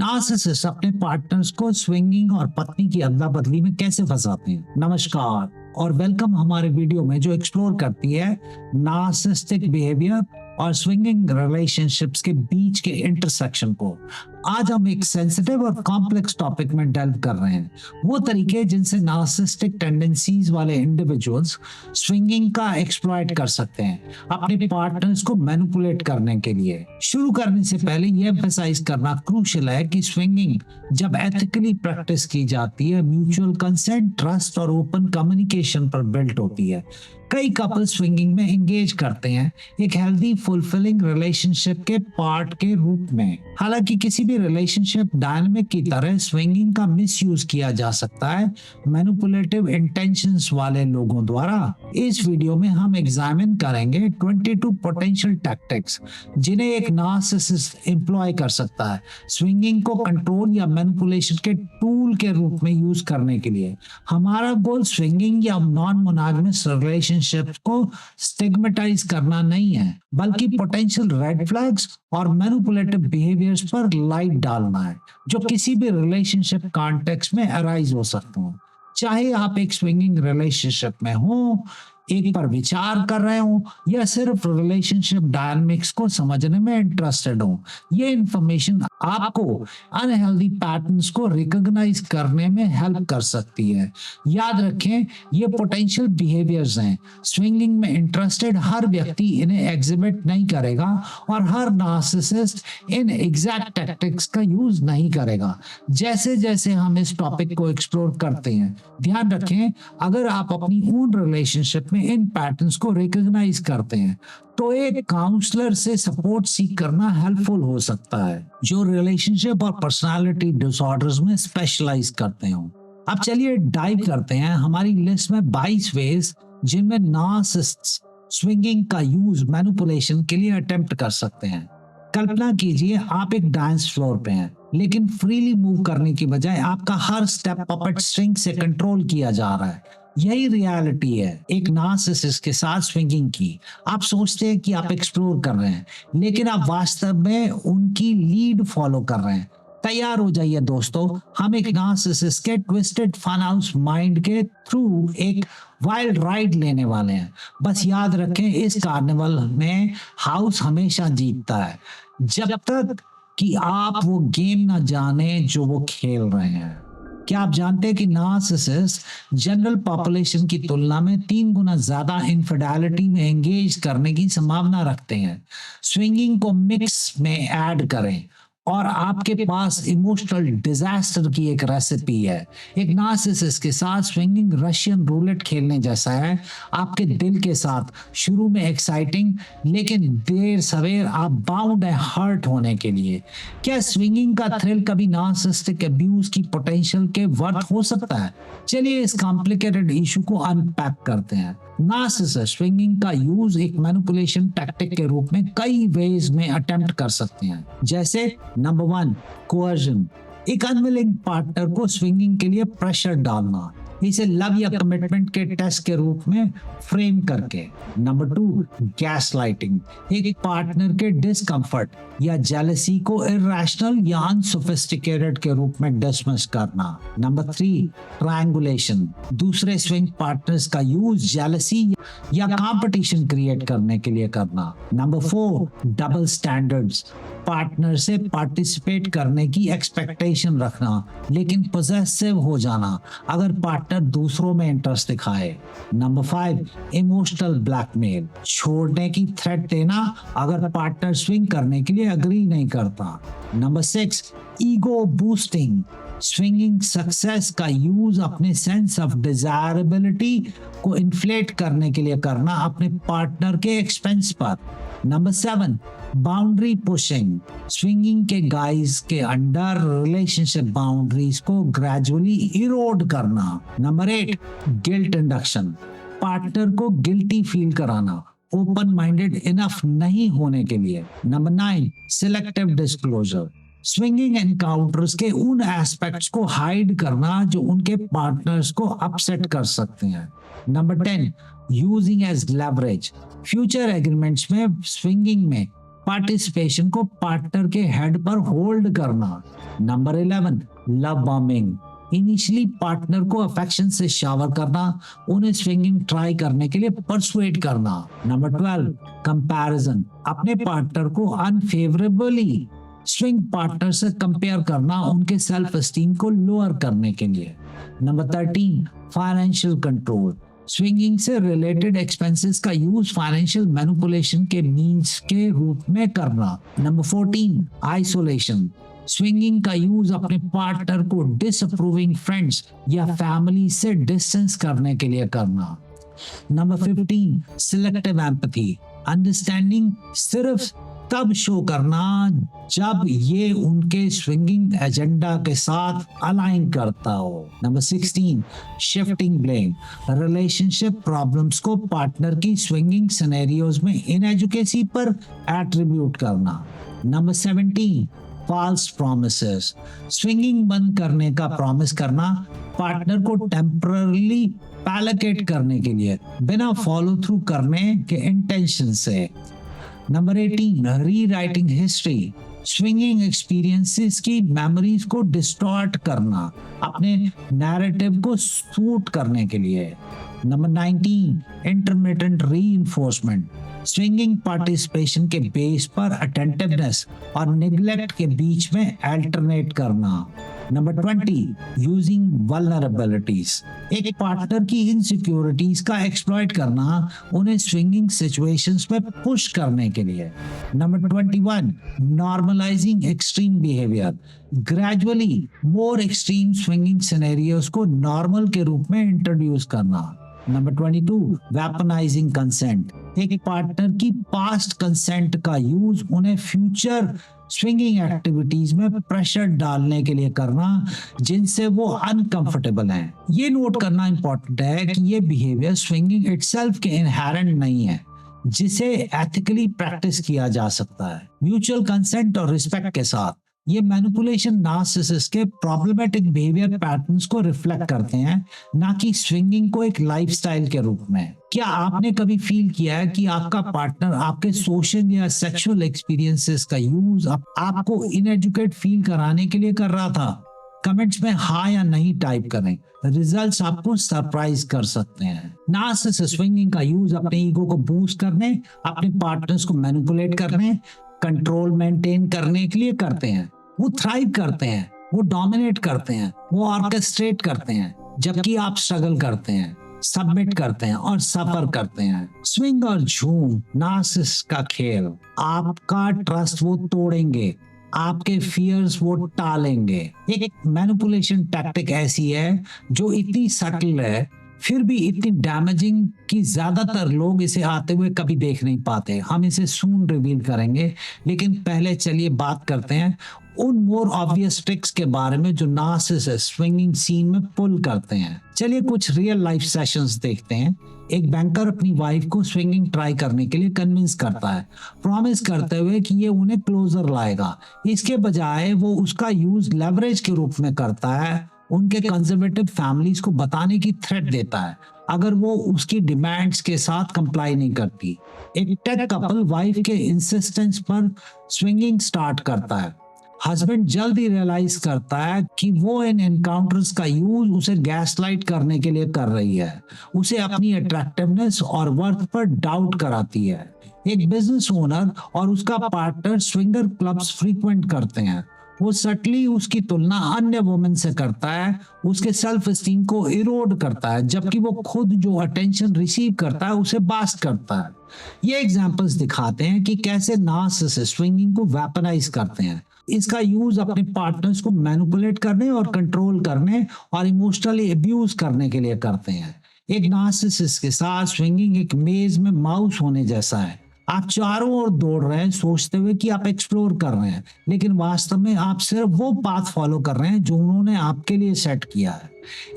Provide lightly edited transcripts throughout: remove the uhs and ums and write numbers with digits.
Narcissist अपने partners को swinging और पत्नी की अदला बदली में कैसे फंसाते हैं। नमस्कार और वेलकम हमारे वीडियो में जो एक्सप्लोर करती है नार्सिसिस्टिक बिहेवियर और स्विंगिंग रिलेशनशिप्स के बीच के इंटरसेक्शन को। आज हम एक सेंसिटिव और कॉम्प्लेक्स टॉपिक में डेल्व कर रहे हैं, वो तरीके जिनसे नार्सिसिस्टिक टेंडेंसीज वाले इंडिविजुअल्स स्विंगिंग का एक्सप्लॉइट कर सकते हैं अपने पार्टनर्स को मैनिपुलेट करने के लिए। शुरू करने से पहले यह एम्फसाइज करना क्रूशियल है कि स्विंगिंग जब एथिकली प्रैक्टिस की जाती है, म्यूचुअल कंसेंट, ट्रस्ट और ओपन कम्युनिकेशन पर बिल्ट होती है। कई कपल स्विंगिंग में एंगेज करते हैं एक हेल्दी फुलफिलिंग रिलेशनशिप के पार्ट के रूप में। हालांकि किसी भी रिलेशनशिप डायनामिक की तरह स्विंगिंग का मिसयूज किया जा सकता है मैनिपुलेटिव इंटेंशंस वाले लोगों द्वारा। इस वीडियो में हम एग्जामिन करेंगे 22 पोटेंशियल टैक्टिक्स जिन्हें एक नार्सिसिस्ट एम्प्लॉय कर सकता है स्विंगिंग को कंट्रोल या मैनिपुलेशन के टूल के रूप में यूज करने के लिए। हमारा गोल स्विंगिंग या नॉन मोनोगामस रिलेशनशिप को स्टिग्मेटाइज करना नहीं है, बल्कि पोटेंशियल रेड फ्लैग्स और मैनिपुलेटिव बिहेवियर्स पर लाइट डालना है जो किसी भी रिलेशनशिप कॉन्टेक्स्ट में अराइज हो सकते हैं। चाहे आप एक स्विंगिंग रिलेशनशिप में हो, एक पर विचार कर रहे हो या सिर्फ रिलेशनशिप डायनामिक्स को समझने में इंटरेस्टेड हो, ये इंफॉर्मेशन आपको अनहेल्दी पैटर्न्स को रिकॉग्नाइज करने में हेल्प कर सकती है। याद रखें, ये पोटेंशियल बिहेवियर्स हैं। स्विंगिंग में इंटरेस्टेड हर व्यक्ति इन्हें एग्जिबिट नहीं करेगा और हर नार्सिसिस्ट इन एग्जैक्ट टैक्टिक्स का यूज नहीं करेगा। जैसे जैसे हम इस टॉपिक को एक्सप्लोर करते हैं, ध्यान रखें, अगर आप अपनी ओन रिलेशनशिप में इन पैटर्न्स को रिकॉग्नाइज करते हैं तो एक काउंसलर से सपोर्ट सीख करना हेल्पफुल हो सकता है जो रिलेशनशिप और पर्सनालिटी डिसऑर्डर्स में स्पेशलाइज करते हो। अब चलिए डाइव करते हैं हमारी लिस्ट में 22 वेज जिनमें नार्सिसिस्ट्स स्विंगिंग का यूज मैनिपुलेशन के लिए अटेम्प्ट कर सकते हैं। कल्पना कीजिए आप एक डांस फ्लोर पे हैं, लेकिन फ्रीली मूव करने की बजाय आपका हर स्टेप पपेट स्ट्रिंग से कंट्रोल किया जा रहा है। यही रियलिटी है एक नार्सिसिस्ट के साथ स्विंगिंग की। आप सोचते हैं कि आप एक्सप्लोर कर रहे हैं, लेकिन आप वास्तव में उनकी लीड फॉलो कर रहे हैं। तैयार हो जाइए दोस्तों, हम एक नार्सिसिस्ट के ट्विस्टेड फन हाउस माइंड के थ्रू एक वाइल्ड राइड लेने वाले हैं। बस याद रखें, इस कार्निवल में हाउस हमेशा जीतता है जब तक कि आप वो गेम ना जाने जो वो खेल रहे हैं। क्या आप जानते हैं कि नार्सिसिस्ट जनरल पॉपुलेशन की तुलना में 3 गुना ज्यादा इनफिडेलिटी में एंगेज करने की संभावना रखते हैं? स्विंगिंग को मिक्स में ऐड करें और आपके पास इमोशनल डिजास्टर की एक रेसिपी है। एक नार्सिसिस्ट के साथ स्विंगिंग रशियन रूलेट खेलने जैसा है। आपके दिल के साथ शुरू में एक्साइटिंग, लेकिन देर सवेर आप बाउंड है हर्ट होने के लिए। क्या स्विंगिंग का थ्रिल कभी नार्सिसिस्टिक अब्यूज की पोटेंशियल के वर्थ हो सकता है? चलिए इस कॉम्प्लिकेटेड इशू को अनपैक करते हैं। नार्सिसिस्ट स्विंगिंग का यूज एक मैनिपुलेशन टैक्टिक के रूप में कई वेज में अटेम्प्ट कर सकते हैं, जैसे नंबर 1, कोअर्जन। एक अनविलिंग पार्टनर को स्विंगिंग के लिए प्रेशर डालना, इसे लव या कमिटमेंट के टेस्ट के रूप में फ्रेम करके। Number 2, gaslighting. एक पार्टनर के डिस्कंफर्ट या जेलसी को इरैशनल या अनसोफिस्टिकेटेड के रूप में डिसमिस करना। Number 3, triangulation. दूसरे स्विंग पार्टनर्स का यूज जेलसी या कंपटीशन क्रिएट करने के लिए करना। Number 4, double standards. पार्टनर से पार्टिसिपेट करने की एक्सपेक्टेशन रखना, लेकिन पोजेसिव हो जाना अगर पार्टनर दूसरों में इंटरेस्ट दिखाए। Number 5, emotional blackmail. छोड़ने की थ्रेट देना अगर पार्टनर स्विंग करने के लिए अग्री नहीं करता। Number 6, ego boosting. Swinging success का यूज अपने सेंस ऑफ डिजायरेबिलिटी को इन्फ्लेट करने के लिए करना अपने पार्टनर के एक्सपेंस पर। Number 7, boundary pushing. स्विंगिंग के गाइस के अंडर रिलेशनशिप बाउंड्रीज को ग्रेजुअली इरोड करना। Number 8, guilt induction. पार्टनर को गिल्टी फील कराना ओपन माइंडेड इनफ नहीं होने के लिए। Number 9, selective disclosure. Swinging encounters के उन एस्पेक्ट्स को हाइड करना जो उनके पार्टनर्स को अपसेट कर सकते हैं। Number 10, using as leverage. Future agreements में स्विंगिंग में पार्टिसिपेशन को पार्टनर के हेड पर होल्ड करना। Number 11 love bombing, initially partner को अफेक्शन से शावर करना, उन्हें स्विंगिंग ट्राई करने के लिए परसुएट करना। नंबर 12 कंपैरिजन, अपने पार्टनर को अनफेवरेबली स्विंग पार्टनर से कंपेयर करना, उनके सेल्फ एस्टीम को लोअर करने के लिए। नंबर 13 फाइनेंशियल कंट्रोल, स्विंगिंग से रिलेटेड एक्सपेंसेस का यूज फाइनेंशियल मैनिपुलेशन के मींस के रूप में करना। नंबर 14 आइसोलेशन, स्विंगिंग का यूज अपने पार्टनर को डिसअप्रूविंग फ्रेंड्स या फैमिली से डिस्टेंस करने के लिए करना। नंबर 15 सिलेक्टिव एम्पैथी, अंडरस्टैंडिंग सिर्फ तब शो करना जब ये उनके स्विंगिंग एजेंडा के साथ अलाइन करता हो। Number 16 shifting blame, relationship problems को पार्टनर की स्विंगिंग सिनेरियोज में इनएजुकेसी पर एट्रीब्यूट करना। नंबर 17 फॉल्स प्रॉमिसेस, स्विंगिंग बंद करने का प्रॉमिस करना पार्टनर को टेम्पररी पैलेकेट करने के लिए बिना फॉलो थ्रू करने के इंटेंशन से। Number 18 rewriting history, swinging experiences की मेमोरीज को डिस्टॉर्ट करना अपने नैरेटिव को सूट करने के लिए। Number 19 intermittent reinforcement, swinging participation के बेस पर अटेंटिवनेस और निग्लेक्ट के बीच में अल्टरनेट करना। नंबर 20 यूजिंग वल्नरेबिलिटीज, एक पार्टनर की इनसिक्योरिटीज का एक्सप्लॉइट करना, उन्हें स्विंगिंग सिचुएशंस में पुश करने के लिए। Number 21 normalising extreme behaviour, gradually मोर एक्सट्रीम स्विंगिंग सिनेरियोस को नॉर्मल के रूप में इंट्रोड्यूस करना। नंबर 22 वेपनाइजिंग कंसेंट, एक पार्टनर की पास्ट कंसेंट का यूज उन्हें फ्यूचर स्विंगिंग एक्टिविटीज में प्रेशर डालने के लिए करना जिनसे वो अनकंफर्टेबल हैं। ये नोट करना इंपॉर्टेंट है कि ये बिहेवियर स्विंगिंग इटसेल्फ के इनहेरेंट नहीं है, जिसे एथिकली प्रैक्टिस किया जा सकता है म्यूचुअल कंसेंट और रिस्पेक्ट के साथ। ये मैनिपुलेशन नार्सिसिस्ट के प्रॉब्लमेटिक बिहेवियर पैटर्न्स को रिफ्लेक्ट करते हैं, ना कि स्विंगिंग को एक लाइफस्टाइल के रूप में। क्या आपने कभी फील किया है कि आपका पार्टनर आपके सोशल या सेक्सुअल एक्सपीरियंसेस का यूज आपको इनएजुकेट फील कराने के लिए कर रहा था? कमेंट्स में हाँ या नहीं टाइप करें, रिजल्ट्स आपको सरप्राइज कर सकते हैं। नार्सिसिस्ट स्विंगिंग का यूज अपने ईगो को बूस्ट करने, अपने पार्टनर्स को मैनिपुलेट करने, कंट्रोल मेंटेन करने के लिए करते हैं। वो थ्राइव करते हैं, वो डोमिनेट करते हैं, वो ऑर्केस्ट्रेट करते हैं, जबकि आप स्ट्रगल करते हैं, सबमिट करते हैं और सफर करते हैं। स्विंग और झूम नार्सिसिस्ट का खेल, आपका ट्रस्ट वो तोड़ेंगे, आपके फियर्स वो टालेंगे। एक मैनिपुलेशन टैक्टिक ऐसी है जो इतनी सटल है फिर भी इतनी डैमेजिंग कि ज्यादातर लोग इसे आते हुए कभी देख नहीं पाते। हम इसे सून रिवील करेंगे, लेकिन पहले चलिए बात करते हैं उन मोर ऑब्वियस ट्रिक्स के बारे में जो नार्सिसिस्ट स्विंगिंग सीन में पुल करते हैं। चलिए कुछ रियल लाइफ सेशंस देखते हैं। एक बैंकर अपनी वाइफ को स्विंगिंग ट्राई करने के लिए कन्विंस करता है, प्रॉमिस करते हुए कि ये उन्हें क्लोजर लाएगा। इसके बजाय वो उसका यूज लेवरेज के रूप में करता है, उनके कंजर्वेटिव फैमिलीज को बताने की थ्रेट देता है अगर वो उसकी डिमांड्स के साथ कंप्लाई नहीं करती। एक टेक कपल वाइफ के इंसिस्टेंस पर स्विंगिंग स्टार्ट करता है। हस्बैंड जल्द ही रियलाइज करता है कि वो इन एनकाउंटर्स का यूज उसे गैसलाइट करने के लिए कर रही है, उसे अपनी अट्रैक्टिवनेस और वर्थ पर डाउट कराती है। एक बिजनेस ओनर और उसका पार्टनर स्विंगर क्लब्स फ्रीक्वेंट करते हैं। वो सटली उसकी तुलना अन्य वुमेन से करता है, उसके सेल्फ एस्टीम को इरोड करता है, जबकि वो खुद जो अटेंशन रिसीव करता है उसे बास्ट करता है। ये एग्जांपल्स दिखाते हैं कि कैसे नार्सिसिस्ट स्विंगिंग को वेपनाइज करते हैं। इसका यूज अपने पार्टनर्स को मैनिपुलेट करने और कंट्रोल करने और इमोशनली अब्यूज करने के लिए करते हैं। एक नार्सिसिस्ट के साथ स्विंगिंग एक मेज में माउस होने जैसा है। आप चारों ओर दौड़ रहे हैं सोचते हुए कि आप एक्सप्लोर कर रहे हैं, लेकिन वास्तव में आप सिर्फ वो पाथ फॉलो कर रहे हैं जो उन्होंने आपके लिए सेट किया है।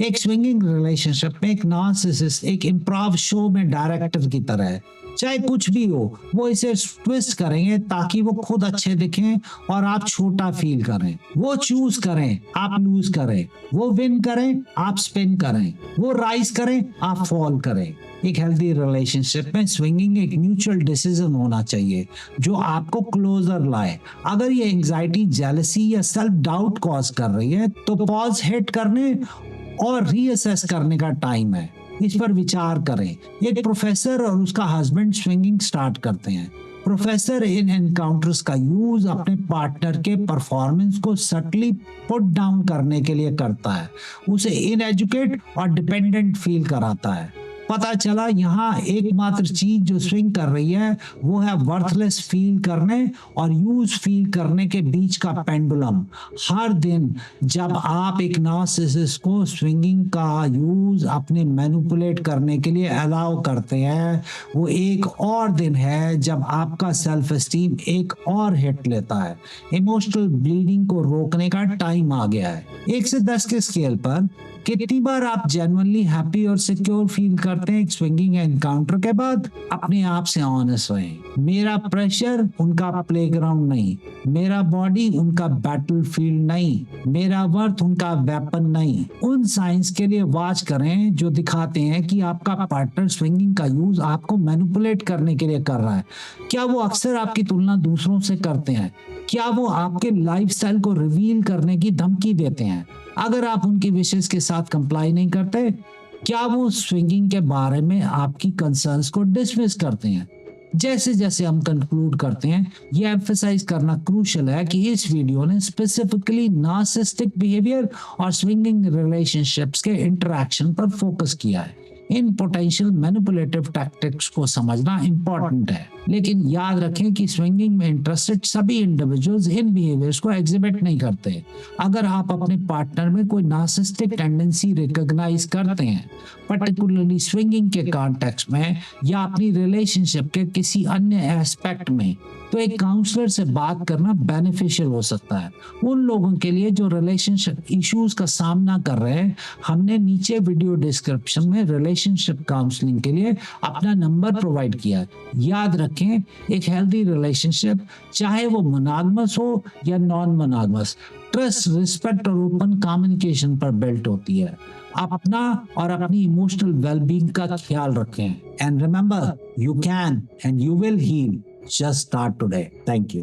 एक स्विंगिंग रिलेशनशिप में एक नार्सिसिस्ट एक इम्प्रोव शो में डायरेक्टर की तरह है। चाहे कुछ भी हो, वो इसे ट्विस्ट करेंगे ताकि वो खुद अच्छे दिखें और आप छोटा फील करें। वो चूज करें, आप लूज करें। वो विन करें, आप स्पिन करें। वो राइज करें, आप फॉल करें। एक हेल्दी रिलेशनशिप में स्विंगिंग एक म्यूचुअल डिसीजन होना चाहिए जो आपको क्लोजर लाए। अगर ये एंजाइटी, जेलसी या सेल्फ डाउट कॉज कर रही है तो पॉज हिट करने और रीअसेस करने का टाइम है। इस पर विचार करें। एक प्रोफेसर और उसका हस्बैंड स्विंगिंग स्टार्ट करते हैं। प्रोफेसर इन एनकाउंटर्स का यूज अपने पार्टनर के परफॉर्मेंस को सटली पुट डाउन करने के लिए करता है, उसे इनएजुकेट और डिपेंडेंट फील कराता है। पता चला यहाँ एकमात्र चीज जो स्विंग कर रही है वो है वर्थलेस फील करने और यूज फील करने के बीच का पेंडुलम। हर दिन जब आप एक नार्सिसिस्ट को स्विंगिंग का यूज अपने मैनिपुलेट करने के लिए अलाउ करते हैं, वो एक और दिन है जब आपका सेल्फ एस्टीम एक और हिट लेता है। इमोशनल ब्लीडिंग को रोकने का टाइम आ गया है। 1 से 10 के स्केल पर कितनी बार आप जेन्युइनली हैप्पी और सिक्योर फील करते हैं एक स्विंगिंग एनकाउंटर के बाद? अपने आप से ऑनेस्ट रहें। मेरा प्रेशर उनका प्लेग्राउंड नहीं, मेरा बॉडी उनका बैटलफील्ड नहीं, मेरा वर्थ उनका वेपन नहीं। उन साइंस के लिए वॉच करें जो दिखाते हैं कि आपका पार्टनर स्विंगिंग का यूज आपको मैनिपुलेट करने के लिए कर रहा है। क्या वो अक्सर आपकी तुलना दूसरों से करते हैं? क्या वो आपके लाइफस्टाइल को रिवील करने की धमकी देते हैं अगर आप उनकी विशेष के साथ कंप्लाई नहीं करते? क्या वो स्विंगिंग के बारे में आपकी कंसर्न्स को डिसमिस करते हैं? जैसे जैसे हम कंक्लूड करते हैं, ये एम्फसाइज करना क्रूशियल है कि इस वीडियो ने स्पेसिफिकली नार्सिसिस्टिक बिहेवियर और स्विंगिंग रिलेशनशिप्स के इंटरेक्शन पर फोकस किया है। इन पोटेंशियल मैनिपुलेटिव टैक्टिक्स को समझना इंपॉर्टेंट है, लेकिन याद रखें कि स्विंगिंग में इंटरेस्टेड सभी इंडिविजुअल्स इन बिहेवियर्स को एग्जिबिट नहीं करते। अगर आप अपने पार्टनर में कोई नार्सिसिस्टिक टेंडेंसी रिकॉग्नाइज करते हैं, पर्टिकुलरली स्विंगिंग के कॉन्टेक्स्ट में या अपनी रिलेशनशिप के किसी अन्य एस्पेक्ट में, तो एक काउंसलर से बात करना बेनिफिशियल हो सकता है। उन लोगों के लिए जो रिलेशनशिप इश्यूज का सामना कर रहे हैं, हमने नीचे वीडियो डिस्क्रिप्शन में रिलेशनशिप काउंसलिंग के लिए अपना नंबर प्रोवाइड किया है। याद रखें, एक हेल्दी रिलेशनशिप चाहे वो मोनोगमस हो या नॉन मोनोगमस, ट्रस्ट, रिस्पेक्ट और ओपन कम्युनिकेशन पर बिल्ट होती है। आप अपना और अपनी इमोशनल वेलबींग का ख्याल रखें। And remember, you can and you will heal. Just start today. Thank you.